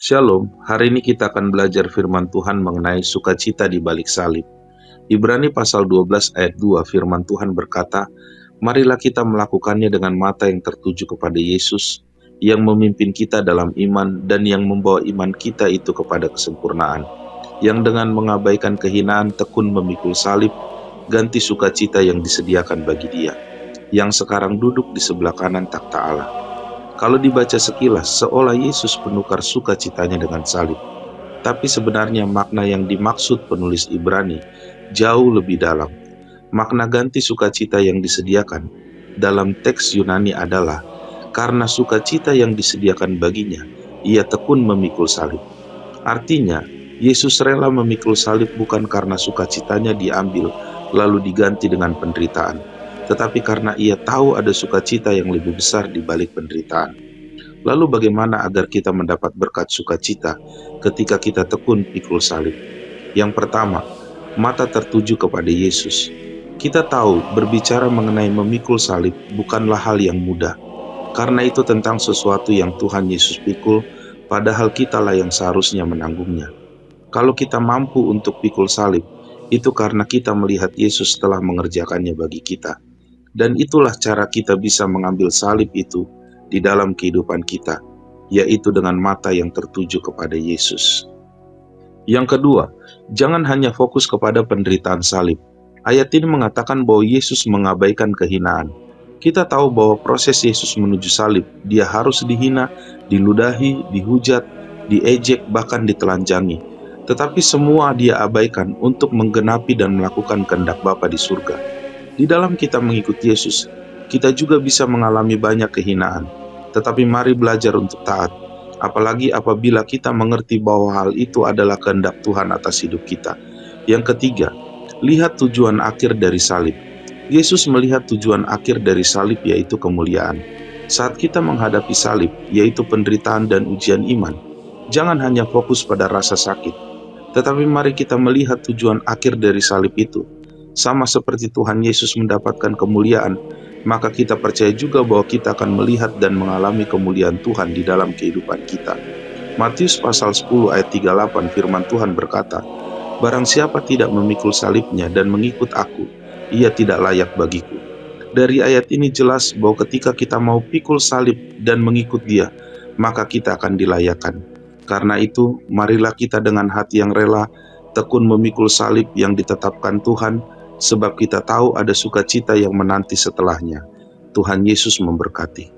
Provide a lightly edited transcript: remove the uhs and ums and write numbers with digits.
Shalom, hari ini kita akan belajar firman Tuhan mengenai sukacita di balik salib. Ibrani pasal 12 ayat 2 firman Tuhan berkata, "Marilah kita melakukannya dengan mata yang tertuju kepada Yesus, yang memimpin kita dalam iman dan yang membawa iman kita itu kepada kesempurnaan, yang dengan mengabaikan kehinaan tekun memikul salib, ganti sukacita yang disediakan bagi Dia, yang sekarang duduk di sebelah kanan takhta Allah." Kalau dibaca sekilas, seolah Yesus penukar sukacitanya dengan salib. Tapi sebenarnya makna yang dimaksud penulis Ibrani jauh lebih dalam. Makna ganti sukacita yang disediakan dalam teks Yunani adalah karena sukacita yang disediakan baginya, ia tekun memikul salib. Artinya, Yesus rela memikul salib bukan karena sukacitanya diambil lalu diganti dengan penderitaan, tetapi karena ia tahu ada sukacita yang lebih besar di balik penderitaan. Lalu bagaimana agar kita mendapat berkat sukacita ketika kita tekun pikul salib? Yang pertama, mata tertuju kepada Yesus. Kita tahu berbicara mengenai memikul salib bukanlah hal yang mudah, karena itu tentang sesuatu yang Tuhan Yesus pikul, padahal kitalah yang seharusnya menanggungnya. Kalau kita mampu untuk pikul salib, itu karena kita melihat Yesus telah mengerjakannya bagi kita. Dan itulah cara kita bisa mengambil salib itu di dalam kehidupan kita, yaitu dengan mata yang tertuju kepada Yesus. Yang kedua, jangan hanya fokus kepada penderitaan salib. Ayat ini mengatakan bahwa Yesus mengabaikan kehinaan. Kita tahu bahwa proses Yesus menuju salib, dia harus dihina, diludahi, dihujat, diejek, bahkan ditelanjangi. Tetapi semua dia abaikan untuk menggenapi dan melakukan kehendak Bapa di surga. Di dalam kita mengikuti Yesus, kita juga bisa mengalami banyak kehinaan. Tetapi mari belajar untuk taat, apalagi apabila kita mengerti bahwa hal itu adalah kehendak Tuhan atas hidup kita. Yang ketiga, lihat tujuan akhir dari salib. Yesus melihat tujuan akhir dari salib, yaitu kemuliaan. Saat kita menghadapi salib, yaitu penderitaan dan ujian iman, jangan hanya fokus pada rasa sakit, tetapi mari kita melihat tujuan akhir dari salib itu. Sama seperti Tuhan Yesus mendapatkan kemuliaan, maka kita percaya juga bahwa kita akan melihat dan mengalami kemuliaan Tuhan di dalam kehidupan kita. Matius pasal 10 ayat 38 firman Tuhan berkata, "Barang siapa tidak memikul salibnya dan mengikut aku, ia tidak layak bagiku." Dari ayat ini jelas bahwa ketika kita mau pikul salib dan mengikut Dia, maka kita akan dilayakkan. Karena itu, marilah kita dengan hati yang rela tekun memikul salib yang ditetapkan Tuhan, sebab kita tahu ada sukacita yang menanti setelahnya. Tuhan Yesus memberkati.